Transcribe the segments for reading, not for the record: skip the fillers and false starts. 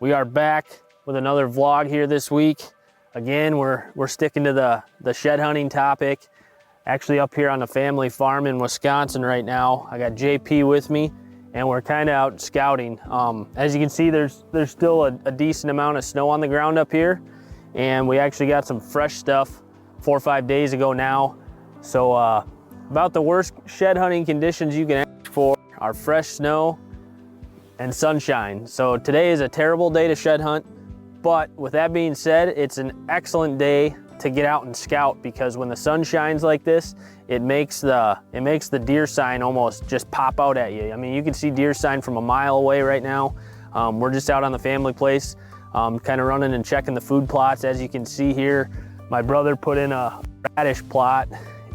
We are back with another vlog here this week. Again, we're sticking to the shed hunting topic. Actually up here on the family farm in Wisconsin right now. I got JP with me and we're kind of out scouting. As you can see, there's still a decent amount of snow on the ground up here, and we actually got some fresh stuff 4 or 5 days ago now. So about the worst shed hunting conditions you can ask for are fresh snow and sunshine. So today is a terrible day to shed hunt, but with that being said, it's an excellent day to get out and scout, because when the sun shines like this, it makes the deer sign almost just pop out at you. I mean, you can see deer sign from a mile away right now. We're just out on the family place, kind of running and checking the food plots. As you can see here, my brother put in a radish plot,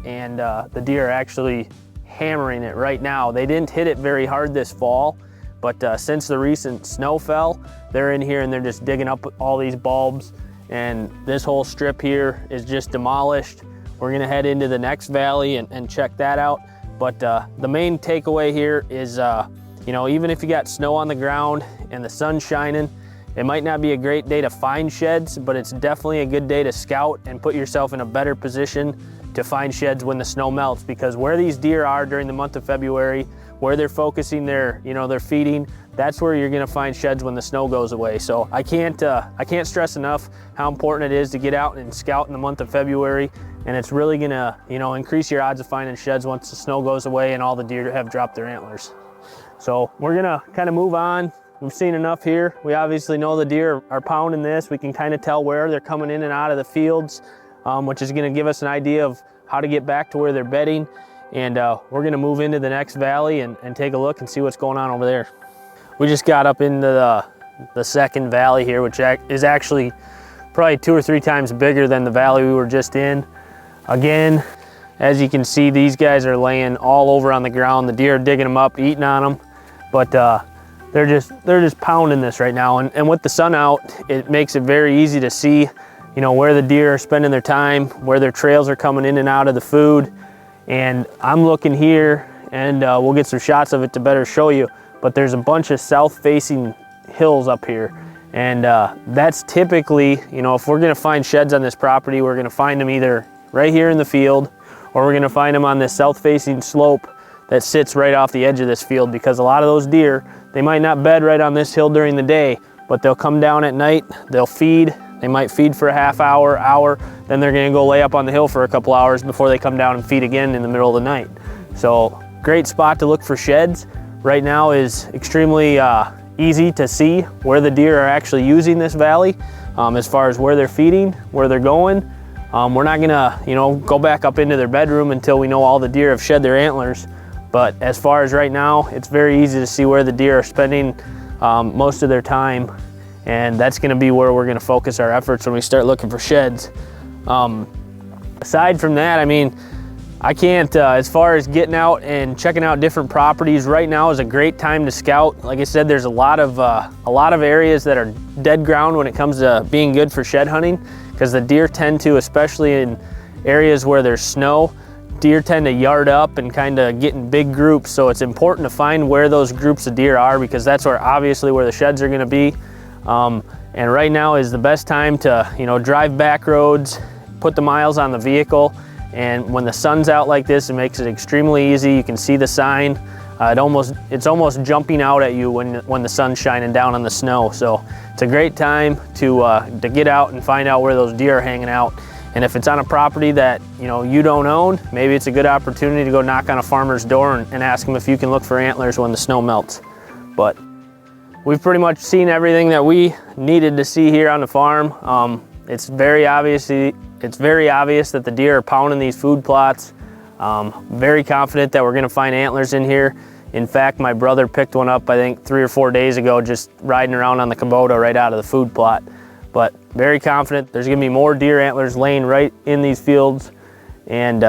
and the deer are actually hammering it right now. They didn't hit it very hard this fall, but since the recent snow fell, they're in here and they're just digging up all these bulbs, and this whole strip here is just demolished. We're gonna head into the next valley and check that out. But the main takeaway here is, you know, even if you got snow on the ground and the sun's shining, it might not be a great day to find sheds, but it's definitely a good day to scout and put yourself in a better position to find sheds when the snow melts, because where these deer are during the month of February, where they're focusing their, you know, their feeding, that's where you're gonna find sheds when the snow goes away. So I can't stress enough how important it is to get out and scout in the month of February, and it's really gonna, you know, increase your odds of finding sheds once the snow goes away and all the deer have dropped their antlers. So we're gonna kind of move on. We've seen enough here. We obviously know the deer are pounding this. We can kind of tell where they're coming in and out of the fields, which is gonna give us an idea of how to get back to where they're bedding. And we're gonna move into the next valley and take a look and see what's going on over there. We just got up into the second valley here, which is actually probably 2 or 3 times bigger than the valley we were just in. Again, as you can see, these guys are laying all over on the ground. The deer are digging them up, eating on them, but they're just pounding this right now. And with the sun out, it makes it very easy to see, you know, where the deer are spending their time, where their trails are coming in and out of the food. And I'm looking here, and we'll get some shots of it to better show you, but there's a bunch of south-facing hills up here. And that's typically, you know, if we're gonna find sheds on this property, we're gonna find them either right here in the field, or we're gonna find them on this south-facing slope that sits right off the edge of this field, because a lot of those deer, they might not bed right on this hill during the day, but they'll come down at night, they'll feed, they might feed for a half hour, then they're gonna go lay up on the hill for a couple hours before they come down and feed again in the middle of the night. So great spot to look for sheds. Right now is extremely easy to see where the deer are actually using this valley, as far as where they're feeding, where they're going. We're not gonna, you know, go back up into their bedroom until we know all the deer have shed their antlers. But as far as right now, it's very easy to see where the deer are spending most of their time. And that's gonna be where we're gonna focus our efforts when we start looking for sheds. Aside from that, I mean, I can't, as far as getting out and checking out different properties, right now is a great time to scout. Like I said, there's a lot of areas that are dead ground when it comes to being good for shed hunting, because the deer tend to, especially in areas where there's snow, deer tend to yard up and kind of get in big groups. So it's important to find where those groups of deer are, because that's obviously where the sheds are gonna be. And right now is the best time to, you know, drive back roads, put the miles on the vehicle. And when the sun's out like this, it makes it extremely easy. You can see the sign. It's almost jumping out at you when the sun's shining down on the snow. So it's a great time to get out and find out where those deer are hanging out. And if it's on a property that, you know, you don't own, maybe it's a good opportunity to go knock on a farmer's door and ask them if you can look for antlers when the snow melts. But we've pretty much seen everything that we needed to see here on the farm. It's very obvious that the deer are pounding these food plots. Very confident that we're gonna find antlers in here. In fact, my brother picked one up, I think 3 or 4 days ago, just riding around on the Kubota right out of the food plot. But very confident there's gonna be more deer antlers laying right in these fields. And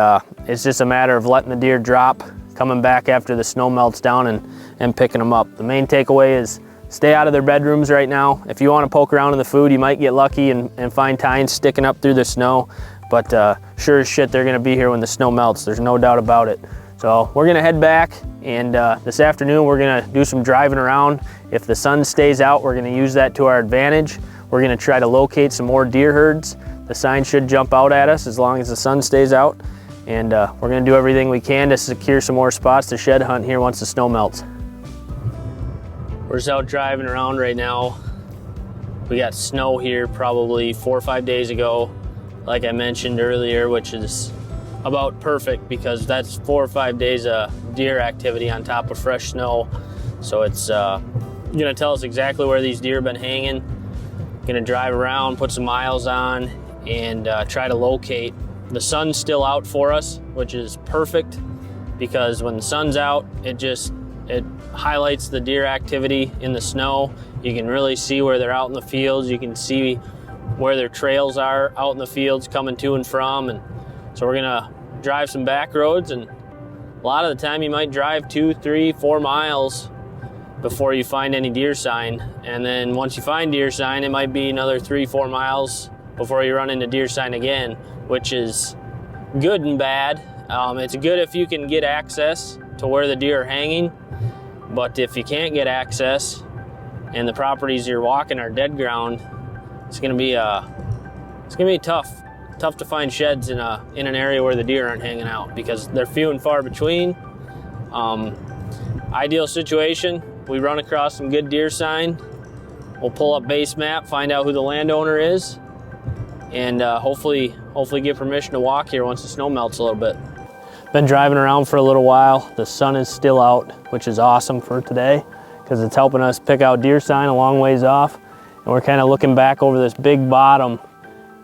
it's just a matter of letting the deer drop, coming back after the snow melts down and picking them up. The main takeaway is stay out of their bedrooms right now. If you want to poke around in the food, you might get lucky and find tines sticking up through the snow, but sure as shit, they're gonna be here when the snow melts. There's no doubt about it. So we're gonna head back, and this afternoon we're gonna do some driving around. If the sun stays out, we're gonna use that to our advantage. We're gonna try to locate some more deer herds. The sign should jump out at us as long as the sun stays out. And we're gonna do everything we can to secure some more spots to shed hunt here once the snow melts. We're just out driving around right now. We got snow here probably 4 or 5 days ago, like I mentioned earlier, which is about perfect because that's 4 or 5 days of deer activity on top of fresh snow. So it's gonna tell us exactly where these deer have been hanging. Gonna drive around, put some miles on, and try to locate. The sun's still out for us, which is perfect because when the sun's out, it highlights the deer activity in the snow. You can really see where they're out in the fields. You can see where their trails are out in the fields coming to and from. And so we're gonna drive some back roads, and a lot of the time you might drive 2, 3, 4 miles before you find any deer sign. And then once you find deer sign, it might be another 3, 4 miles before you run into deer sign again, which is good and bad. It's good if you can get access to where the deer are hanging, but if you can't get access and the properties you're walking are dead ground, it's gonna be tough to find sheds in an area where the deer aren't hanging out because they're few and far between. Ideal situation, we run across some good deer sign, we'll pull up base map, find out who the landowner is, and hopefully get permission to walk here once the snow melts a little bit. Been driving around for a little while. The sun is still out, which is awesome for today because it's helping us pick out deer sign a long ways off. And we're kind of looking back over this big bottom.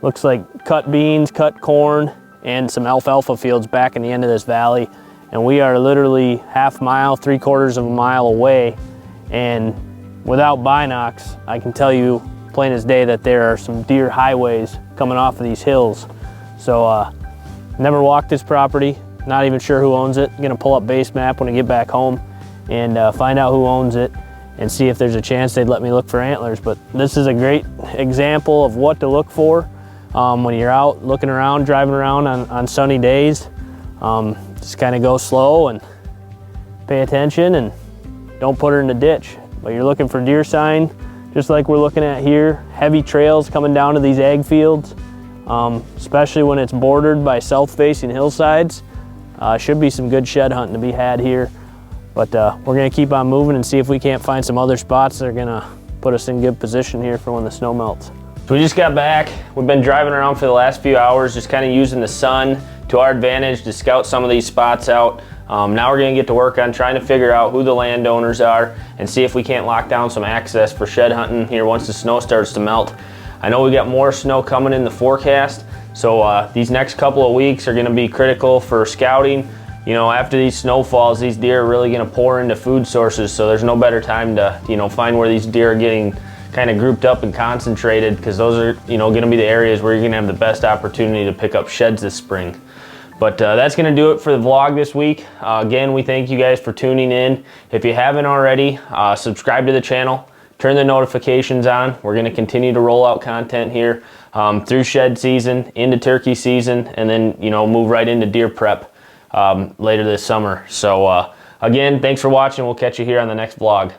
Looks like cut beans, cut corn, and some alfalfa fields back in the end of this valley. And we are literally half mile, 3/4 of a mile away. And without binocs, I can tell you plain as day that there are some deer highways coming off of these hills. So never walked this property, not even sure who owns it. I'm gonna pull up base map when I get back home and find out who owns it and see if there's a chance they'd let me look for antlers. But this is a great example of what to look for when you're out looking around, driving around on sunny days. Just kind of go slow and pay attention and don't put her in the ditch. But you're looking for deer sign, just like we're looking at here. Heavy trails coming down to these ag fields, especially when it's bordered by south-facing hillsides. Should be some good shed hunting to be had here. But we're gonna keep on moving and see if we can't find some other spots that are gonna put us in good position here for when the snow melts. So we just got back. We've been driving around for the last few hours, just kind of using the sun to our advantage to scout some of these spots out. Now we're gonna get to work on trying to figure out who the landowners are and see if we can't lock down some access for shed hunting here once the snow starts to melt. I know we got more snow coming in the forecast, so these next couple of weeks are gonna be critical for scouting. You know, after these snowfalls, these deer are really gonna pour into food sources, so there's no better time to, find where these deer are getting kind of grouped up and concentrated, because those are, gonna be the areas where you're gonna have the best opportunity to pick up sheds this spring. But that's gonna do it for the vlog this week. Again, we thank you guys for tuning in. If you haven't already, subscribe to the channel, turn the notifications on. We're gonna continue to roll out content here through shed season, into turkey season, and then, move right into deer prep later this summer. So again, thanks for watching. We'll catch you here on the next vlog.